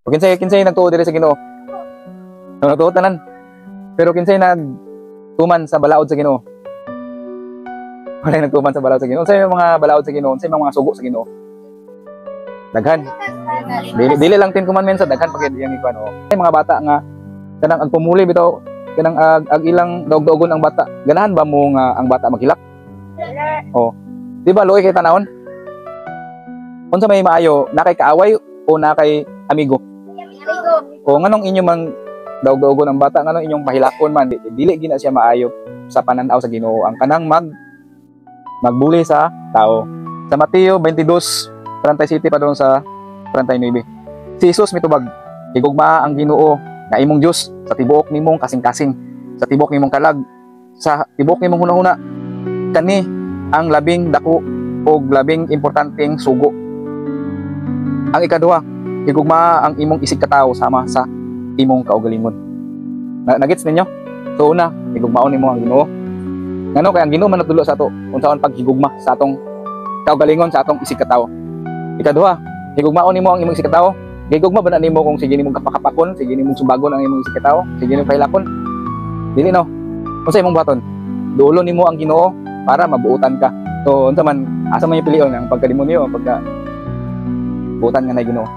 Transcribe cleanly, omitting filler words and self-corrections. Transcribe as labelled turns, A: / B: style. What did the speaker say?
A: O kinsay nagtuo diri sa Ginoo. Nagtuo tanan. Pero kinsay nagtuman sa balaod sa Ginoo. Wala nagtuman sa balaod sa Ginoo. Unsay mga balaod sa Ginoo? Unsay mga sugo sa Ginoo? Daghan. Dili lang 10 commandments sa daghan pagid yang ikuan o. Ay mga bata nga kanang ang pumuli bitaw kanang ag ilang daog-daogon ang bata. Ganahan ba mo nga ang bata maghilak? O. Di ba luoy kay tanawon? Unsa may maayo, nakay kaaway o nakay amigo? O nganong inyo mang daog-daogon ang bata, nganong inyong pahilakon man, dili gina siya maayo sa pananaw sa Ginoo ang kanang magbuli sa tao. Sa Mateo 22:37 pa doon sa 39. Si Jesus mitubag, higugma ang Ginoo nga imong Dios sa tibuok nimong kasing-kasing, sa tibuok nimong kalag, sa tibuok nimong hunahuna. Kani ang labing dako o labing importanteng sugo. Ang ikaduha, higugma ang imong isig katao sama sa imong kaugalingon. Nagets ninyo? So una, higugmaon nimo ang Ginoo. Ngano kay ang Ginoo man natulo sa ato unsaon paghigugma sa atong kaugalingon sa atong isig katao. Ikaduha, higugmaon nimo ang imong isig katao. Higugma ba na nimo kung sige nimong kapakapakon, sige nimong subagon ang imong isig katao, sige nimong pahilakon? Dili no. Unsa imong baton? Duolon nimo ang Ginoo para mabuutan ka. So unsa man asa man yung pilion ang pagkademonyo, pagka buutan nga na Ginoo.